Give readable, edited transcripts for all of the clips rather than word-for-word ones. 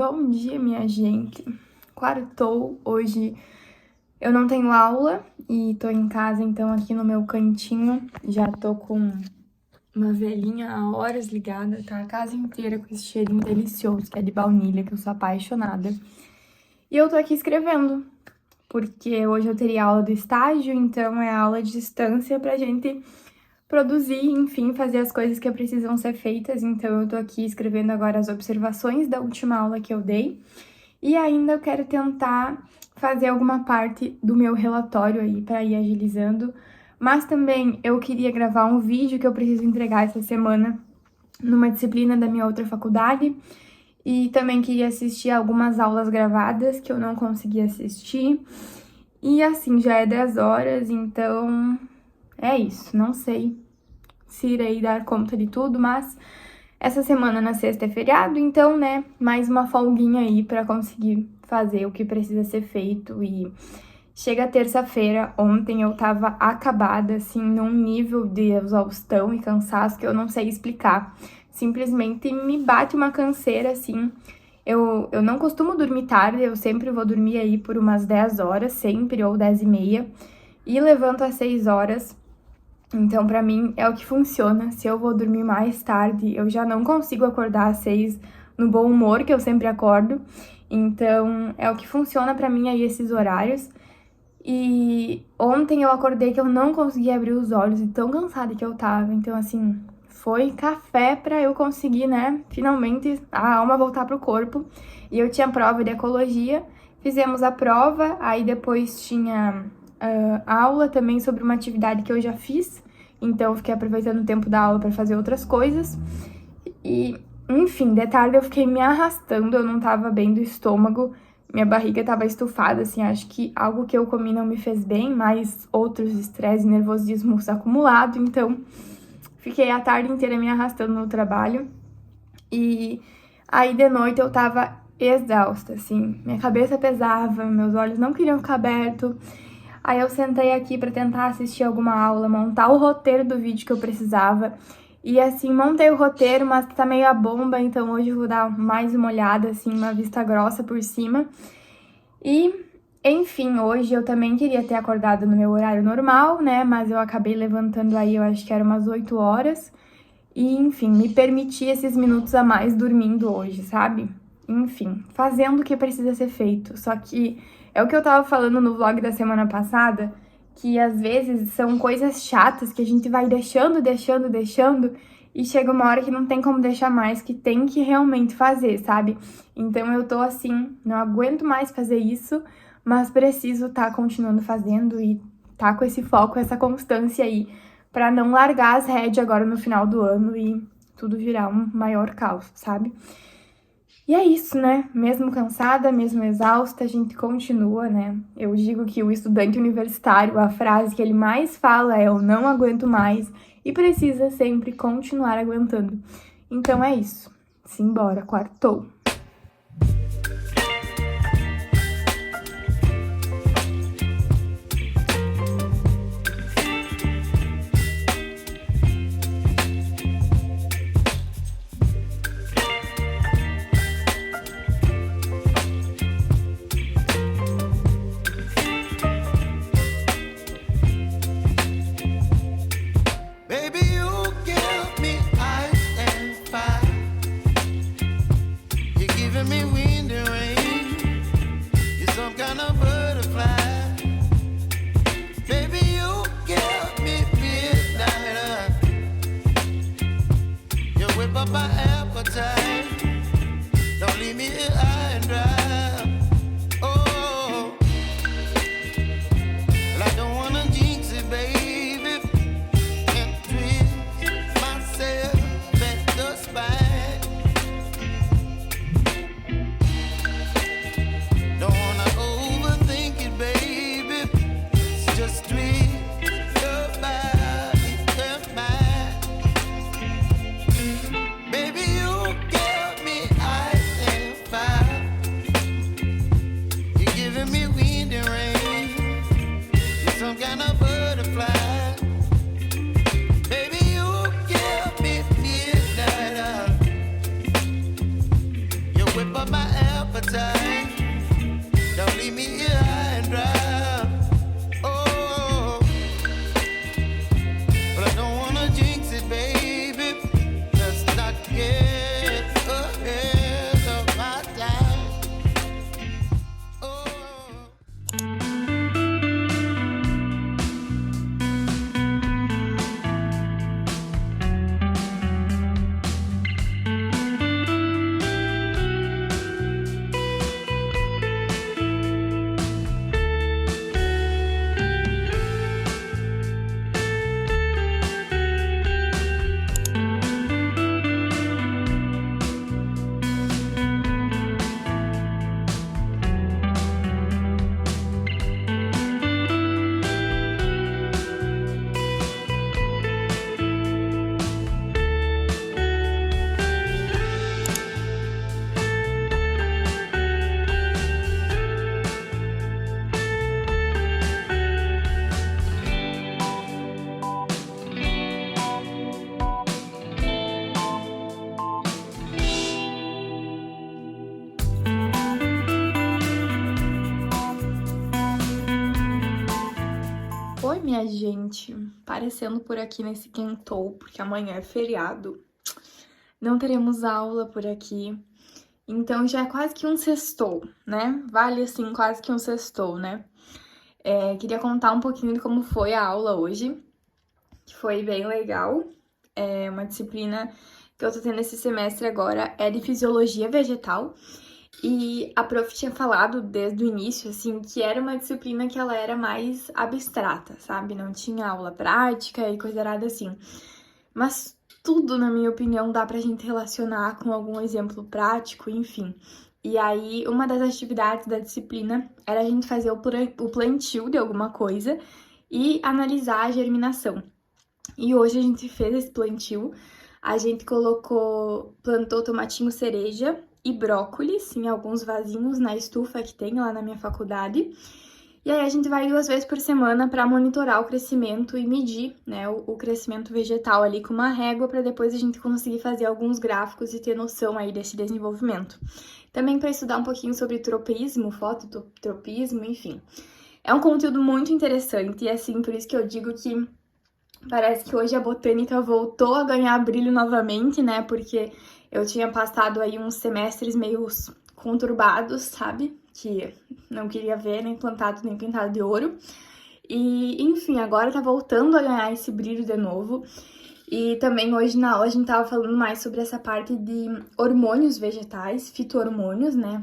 Bom dia, minha gente. Quartou, hoje eu não tenho aula e tô em casa, então aqui no meu cantinho já tô com uma velhinha há horas ligada, tá a casa inteira com esse cheirinho delicioso que é de baunilha, que eu sou apaixonada. E eu tô aqui escrevendo, porque hoje eu teria aula do estágio, então é aula de distância pra gente produzir, enfim, fazer as coisas que precisam ser feitas. Então eu tô aqui escrevendo agora as observações da última aula que eu dei. E ainda eu quero tentar fazer alguma parte do meu relatório aí para ir agilizando. Mas também eu queria gravar um vídeo que eu preciso entregar essa semana numa disciplina da minha outra faculdade. E também queria assistir algumas aulas gravadas que eu não consegui assistir. E assim, já é 10 horas, então é isso. Não sei se irei dar conta de tudo, mas essa semana na sexta é feriado, então, né, mais uma folguinha aí pra conseguir fazer o que precisa ser feito. E chega terça-feira, ontem eu tava acabada, assim, num nível de exaustão e cansaço que eu não sei explicar. Simplesmente me bate uma canseira, assim. Eu não costumo dormir tarde, eu sempre vou dormir aí por umas 10 horas, sempre, ou 10h30, e levanto às 6 horas. Então, pra mim, é o que funciona. Se eu vou dormir mais tarde, eu já não consigo acordar às 6 no bom humor, que eu sempre acordo. Então, é o que funciona pra mim aí esses horários. E ontem eu acordei que eu não conseguia abrir os olhos, e tão cansada que eu tava. Então, assim, foi café pra eu conseguir, né, finalmente a alma voltar pro corpo. E eu tinha prova de ecologia, fizemos a prova, aí depois tinha aula também sobre uma atividade que eu já fiz, então eu fiquei aproveitando o tempo da aula para fazer outras coisas. E, enfim, de tarde eu fiquei me arrastando, eu não tava bem do estômago, minha barriga tava estufada, assim, acho que algo que eu comi não me fez bem, mas outros estresse e nervosismos acumulados, então fiquei a tarde inteira me arrastando no trabalho. E aí de noite eu tava exausta, assim, minha cabeça pesava, meus olhos não queriam ficar abertos. Aí eu sentei aqui pra tentar assistir alguma aula, montar o roteiro do vídeo que eu precisava. E assim, montei o roteiro, mas tá meio a bomba, então hoje eu vou dar mais uma olhada, assim, uma vista grossa por cima. E, enfim, hoje eu também queria ter acordado no meu horário normal, né? Mas eu acabei levantando aí, eu acho que era umas 8 horas. E, enfim, me permiti esses minutos a mais dormindo hoje, sabe? Enfim, fazendo o que precisa ser feito. Só que é o que eu tava falando no vlog da semana passada, que às vezes são coisas chatas que a gente vai deixando, e chega uma hora que não tem como deixar mais, que tem que realmente fazer, sabe? Então eu tô assim, não aguento mais fazer isso, mas preciso tá continuando fazendo e tá com esse foco, essa constância aí, pra não largar as rédeas agora no final do ano e tudo virar um maior caos, sabe? E é isso, né? Mesmo cansada, mesmo exausta, a gente continua, né? Eu digo que o estudante universitário, a frase que ele mais fala é: eu não aguento mais, e precisa sempre continuar aguentando. Então é isso. Simbora, quartou. Whip up my air. foi, minha gente? Parecendo por aqui nesse quentou, porque amanhã é feriado. Não teremos aula por aqui. Então já é quase que um sextou, né? Vale assim, quase que um sextou, né? Queria contar um pouquinho de como foi a aula hoje, que foi bem legal. É uma disciplina que eu tô tendo esse semestre agora, é de fisiologia vegetal. E a prof tinha falado desde o início, assim, que era uma disciplina que ela era mais abstrata, sabe? Não tinha aula prática e coisa errada assim. Mas tudo, na minha opinião, dá pra gente relacionar com algum exemplo prático, enfim. E aí, uma das atividades da disciplina era a gente fazer o plantio de alguma coisa e analisar a germinação. E hoje a gente fez esse plantio, a gente plantou tomatinho cereja e brócolis em alguns vasinhos na estufa que tem lá na minha faculdade. E aí a gente vai 2 vezes por semana para monitorar o crescimento e medir, né, o crescimento vegetal ali com uma régua para depois a gente conseguir fazer alguns gráficos e ter noção aí desse desenvolvimento. Também para estudar um pouquinho sobre tropismo, fototropismo, enfim. É um conteúdo muito interessante e assim, por isso que eu digo que parece que hoje a botânica voltou a ganhar brilho novamente, né? Porque eu tinha passado aí uns semestres meio conturbados, sabe? Que não queria ver nem plantado nem pintado de ouro. E, enfim, agora tá voltando a ganhar esse brilho de novo. E também hoje na aula a gente tava falando mais sobre essa parte de hormônios vegetais, fito-hormônios, né?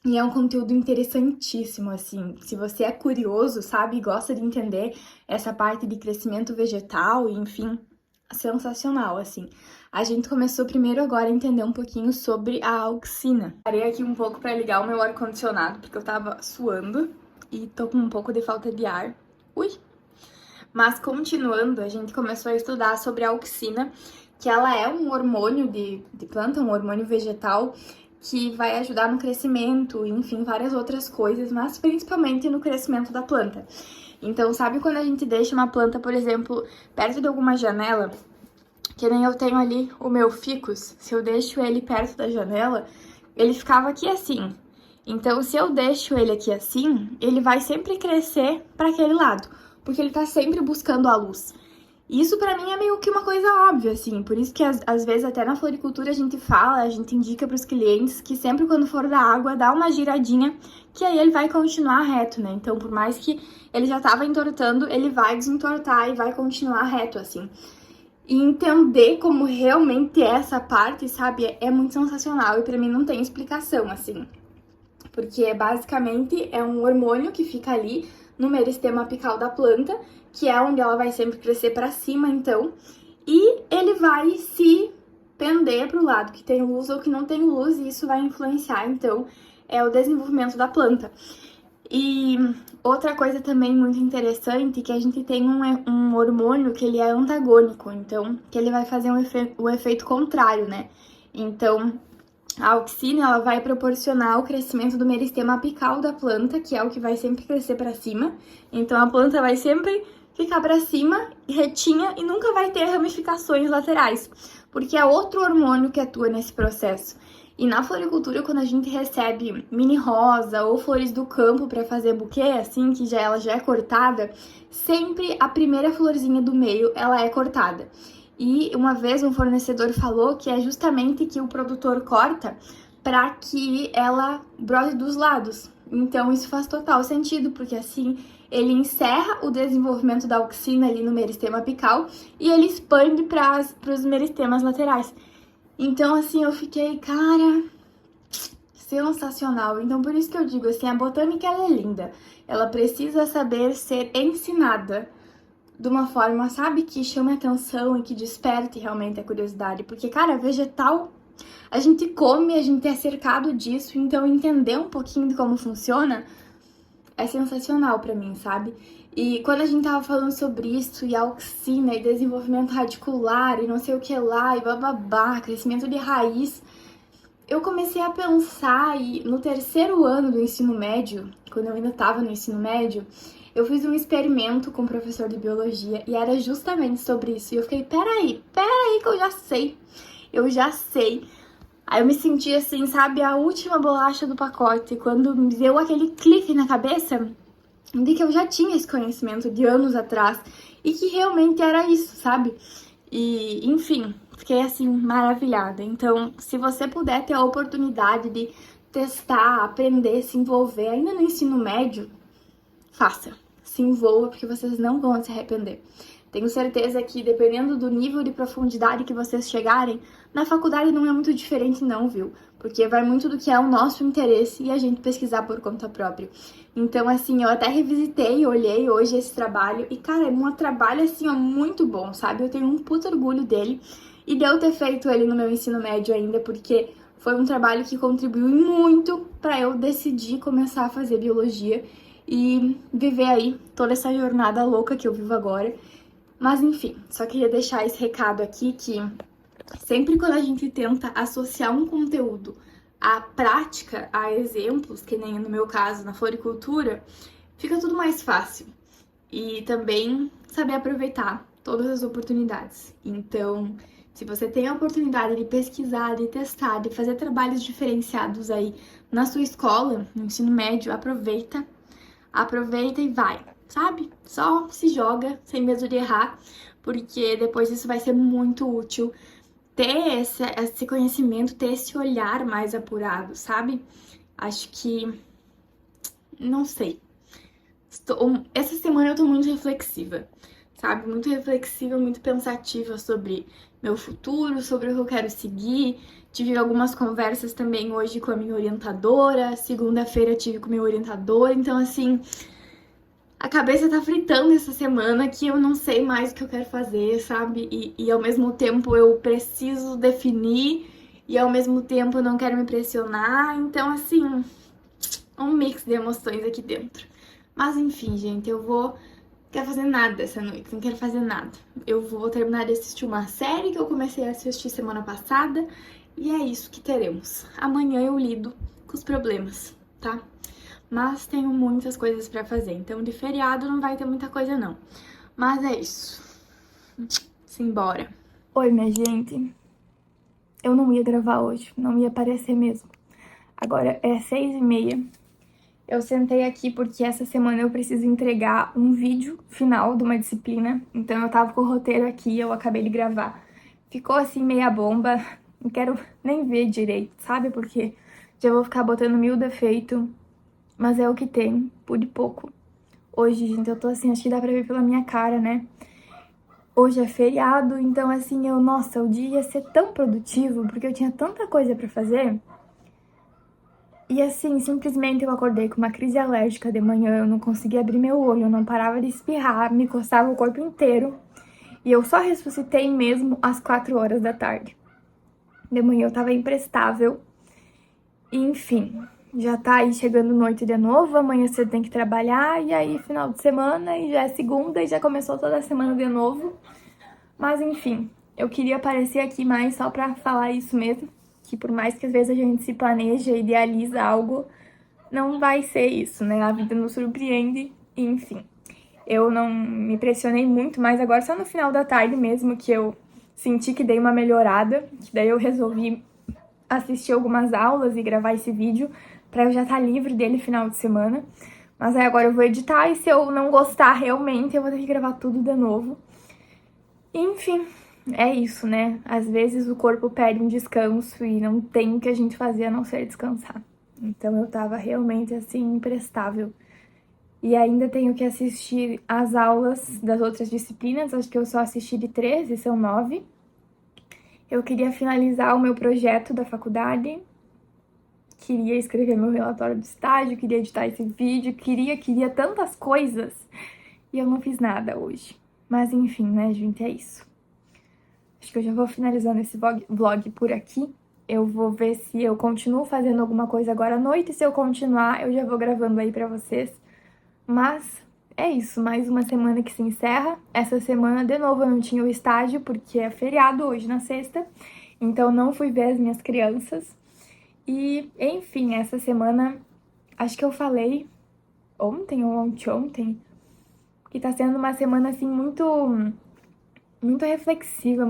E é um conteúdo interessantíssimo, assim, se você é curioso, sabe, e gosta de entender essa parte de crescimento vegetal, e enfim, sensacional, assim. A gente começou primeiro agora a entender um pouquinho sobre a auxina. Parei aqui um pouco para ligar o meu ar-condicionado, porque eu tava suando e tô com um pouco de falta de ar. Ui! Mas continuando, a gente começou a estudar sobre a auxina, que ela é um hormônio de planta, um hormônio vegetal, que vai ajudar no crescimento, enfim, várias outras coisas, mas principalmente no crescimento da planta. Então, sabe quando a gente deixa uma planta, por exemplo, perto de alguma janela, que nem eu tenho ali o meu ficus, se eu deixo ele perto da janela, ele ficava aqui assim. Então, se eu deixo ele aqui assim, ele vai sempre crescer para aquele lado, porque ele tá sempre buscando a luz. Isso pra mim é meio que uma coisa óbvia, assim, por isso que às vezes até na floricultura a gente fala, a gente indica pros clientes que sempre quando for da água, dá uma giradinha, que aí ele vai continuar reto, né? Então, por mais que ele já tava entortando, ele vai desentortar e vai continuar reto, assim. E entender como realmente é essa parte, sabe, é muito sensacional e pra mim não tem explicação, assim. Porque basicamente é um hormônio que fica ali no meristema apical da planta, que é onde ela vai sempre crescer para cima, então, e ele vai se pender para o lado que tem luz ou que não tem luz, e isso vai influenciar, então, o desenvolvimento da planta. E outra coisa também muito interessante, que a gente tem um hormônio que ele é antagônico, então, que ele vai fazer um efeito contrário, né? Então, a auxina, ela vai proporcionar o crescimento do meristema apical da planta, que é o que vai sempre crescer para cima. Então, a planta vai sempre ficar para cima, retinha, e nunca vai ter ramificações laterais, porque é outro hormônio que atua nesse processo. E na floricultura, quando a gente recebe mini rosa ou flores do campo para fazer buquê, assim, que ela já é cortada, sempre a primeira florzinha do meio, ela é cortada. E uma vez um fornecedor falou que é justamente que o produtor corta para que ela brote dos lados. Então isso faz total sentido, porque assim ele encerra o desenvolvimento da auxina ali no meristema apical e ele expande para os meristemas laterais. Então assim eu fiquei, cara, sensacional. Então por isso que eu digo assim, a botânica ela é linda. Ela precisa saber ser ensinada de uma forma, sabe, que chame atenção e que desperte realmente a curiosidade. Porque, cara, vegetal, a gente come, a gente é cercado disso, então entender um pouquinho de como funciona é sensacional pra mim, sabe? E quando a gente tava falando sobre isso, e auxina, e desenvolvimento radicular, e não sei o que lá, e bababá, crescimento de raiz, eu comecei a pensar, e no 3º ano do ensino médio, quando eu ainda tava no ensino médio, eu fiz um experimento com o professor de biologia e era justamente sobre isso. E eu fiquei, peraí que eu já sei. Aí eu me senti assim, sabe, a última bolacha do pacote. Quando me deu aquele clique na cabeça, de que eu já tinha esse conhecimento de anos atrás e que realmente era isso, sabe? E, enfim, fiquei assim maravilhada. Então, se você puder ter a oportunidade de testar, aprender, se envolver ainda no ensino médio, faça. Se envolva porque vocês não vão se arrepender. Tenho certeza que, dependendo do nível de profundidade que vocês chegarem, na faculdade não é muito diferente não, viu? Porque vai muito do que é o nosso interesse e a gente pesquisar por conta própria. Então, assim, eu até revisitei, olhei hoje esse trabalho e, cara, é um trabalho, assim, ó, muito bom, sabe? Eu tenho um puto orgulho dele e de eu ter feito ele no meu ensino médio ainda, porque foi um trabalho que contribuiu muito para eu decidir começar a fazer biologia e viver aí toda essa jornada louca que eu vivo agora. Mas enfim, só queria deixar esse recado aqui que sempre quando a gente tenta associar um conteúdo à prática, a exemplos, que nem no meu caso na floricultura, fica tudo mais fácil. E também saber aproveitar todas as oportunidades. Então, se você tem a oportunidade de pesquisar, de testar, de fazer trabalhos diferenciados aí na sua escola, no ensino médio, aproveita e vai, sabe? Só se joga sem medo de errar, porque depois isso vai ser muito útil ter esse conhecimento, ter esse olhar mais apurado, sabe? Acho que, não sei. Essa semana eu tô muito reflexiva, sabe? Muito reflexiva, muito pensativa sobre meu futuro, sobre o que eu quero seguir. Tive algumas conversas também hoje com a minha orientadora, segunda-feira tive com o meu orientador, então assim, a cabeça tá fritando essa semana que eu não sei mais o que eu quero fazer, sabe? E ao mesmo tempo eu preciso definir e ao mesmo tempo eu não quero me pressionar, então assim, um mix de emoções aqui dentro. Mas enfim, gente, não quero fazer nada essa noite, não quero fazer nada. Eu vou terminar de assistir uma série que eu comecei a assistir semana passada e é isso que teremos. Amanhã eu lido com os problemas, tá? Mas tenho muitas coisas pra fazer, então de feriado não vai ter muita coisa não. Mas é isso. Simbora. Oi, minha gente. Eu não ia gravar hoje, não ia aparecer mesmo. Agora é 6h30. Eu sentei aqui porque essa semana eu preciso entregar um vídeo final de uma disciplina. Então eu tava com o roteiro aqui e eu acabei de gravar. Ficou assim meia bomba. Não quero nem ver direito, sabe? Porque já vou ficar botando 1000 defeitos. Mas é o que tem, pude pouco. Hoje, gente, eu tô assim, acho que dá pra ver pela minha cara, né? Hoje é feriado, então assim, nossa, o dia ia ser tão produtivo, porque eu tinha tanta coisa pra fazer. E assim, simplesmente eu acordei com uma crise alérgica de manhã, eu não conseguia abrir meu olho, eu não parava de espirrar, me coçava o corpo inteiro. E eu só ressuscitei mesmo às 4 horas da tarde. De manhã eu tava imprestável. E, enfim, já tá aí chegando noite de novo, amanhã você tem que trabalhar, e aí final de semana, e já é segunda, e já começou toda a semana de novo. Mas enfim, eu queria aparecer aqui mais só pra falar isso mesmo, que por mais que às vezes a gente se planeja e idealiza algo, não vai ser isso, né? A vida nos surpreende, e enfim. Eu não me pressionei muito, mas agora só no final da tarde mesmo que eu senti que dei uma melhorada, que daí eu resolvi assistir algumas aulas e gravar esse vídeo pra eu já estar livre dele final de semana. Mas aí agora eu vou editar e se eu não gostar realmente, eu vou ter que gravar tudo de novo. Enfim, é isso, né? Às vezes o corpo pede um descanso e não tem o que a gente fazer a não ser descansar. Então eu tava realmente assim, imprestável. E ainda tenho que assistir as aulas das outras disciplinas, acho que eu só assisti de 3 e são 9. Eu queria finalizar o meu projeto da faculdade, queria escrever meu relatório do estágio, queria editar esse vídeo, queria tantas coisas e eu não fiz nada hoje. Mas enfim, né, gente, é isso. Acho que eu já vou finalizando esse vlog por aqui. Eu vou ver se eu continuo fazendo alguma coisa agora à noite. Se eu continuar, eu já vou gravando aí pra vocês. Mas é isso, mais uma semana que se encerra. Essa semana, de novo, eu não tinha o estágio, porque é feriado hoje na sexta. Então, não fui ver as minhas crianças. E, enfim, essa semana, acho que eu falei ontem ou anteontem, que tá sendo uma semana, assim, muito reflexiva,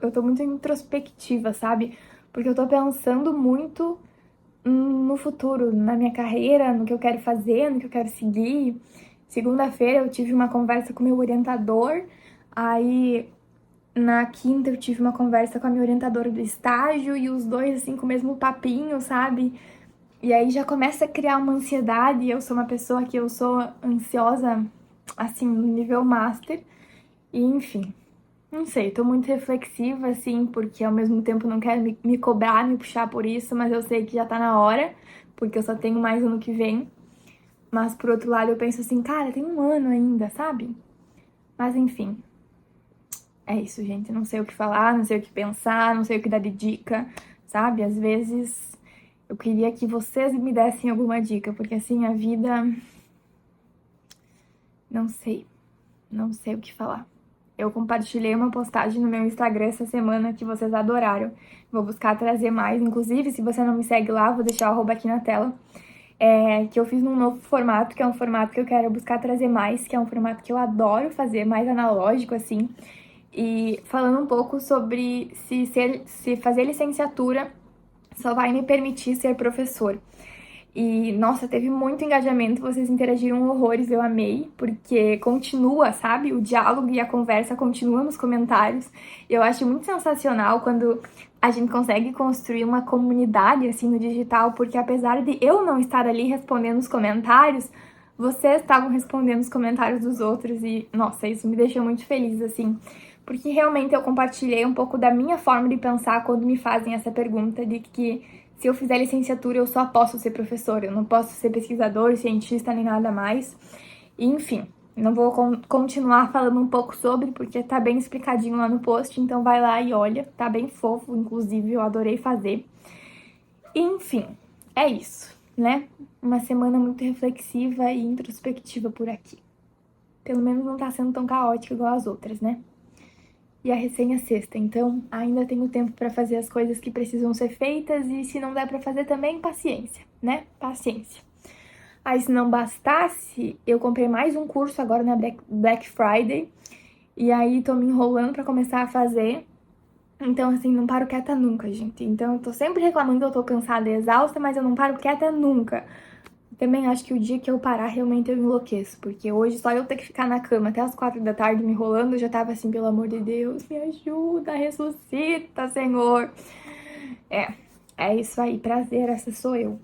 eu tô muito introspectiva, sabe? Porque eu tô pensando muito no futuro, na minha carreira, no que eu quero fazer, no que eu quero seguir. Segunda-feira eu tive uma conversa com o meu orientador, aí na quinta eu tive uma conversa com a minha orientadora do estágio e os dois assim com o mesmo papinho, sabe? E aí já começa a criar uma ansiedade, eu sou uma pessoa que eu sou ansiosa assim no nível master. E enfim, não sei, tô muito reflexiva assim, porque ao mesmo tempo não quero me cobrar, me puxar por isso, mas eu sei que já tá na hora, porque eu só tenho mais ano que vem. Mas por outro lado eu penso assim, cara, tem um ano ainda, sabe? Mas enfim, é isso, gente. Não sei o que falar, não sei o que pensar, não sei o que dar de dica, sabe? Às vezes eu queria que vocês me dessem alguma dica, porque assim, a vida. Não sei. Não sei o que falar. Eu compartilhei uma postagem no meu Instagram essa semana que vocês adoraram. Vou buscar trazer mais. Inclusive, se você não me segue lá, vou deixar o arroba aqui na tela. Que eu fiz num novo formato, que é um formato que eu quero buscar trazer mais, que é um formato que eu adoro fazer, mais analógico, assim. E falando um pouco sobre se fazer licenciatura só vai me permitir ser professor. E, nossa, teve muito engajamento, vocês interagiram horrores, eu amei, porque continua, sabe? O diálogo e a conversa continua nos comentários. E eu acho muito sensacional quando a gente consegue construir uma comunidade, assim, no digital, porque apesar de eu não estar ali respondendo os comentários, vocês estavam respondendo os comentários dos outros e, nossa, isso me deixou muito feliz, assim, porque realmente eu compartilhei um pouco da minha forma de pensar quando me fazem essa pergunta de que se eu fizer licenciatura eu só posso ser professora, eu não posso ser pesquisador, cientista nem nada mais. E, enfim, não vou continuar falando um pouco sobre, porque tá bem explicadinho lá no post, então vai lá e olha, tá bem fofo, inclusive, eu adorei fazer. Enfim, é isso, né? Uma semana muito reflexiva e introspectiva por aqui. Pelo menos não tá sendo tão caótica igual as outras, né? E a recém é sexta, então ainda tenho tempo pra fazer as coisas que precisam ser feitas e se não der pra fazer também, paciência, né? Paciência. Aí, se não bastasse, eu comprei mais um curso agora na Black Friday e aí tô me enrolando pra começar a fazer. Então, assim, não paro quieta nunca, gente. Então, eu tô sempre reclamando que eu tô cansada e exausta, mas eu não paro quieta nunca. Também acho que o dia que eu parar, realmente eu enlouqueço. Porque hoje, só eu ter que ficar na cama até as 4 da tarde me enrolando, eu já tava assim, pelo amor de Deus, me ajuda, ressuscita, Senhor. É isso aí, prazer, essa sou eu.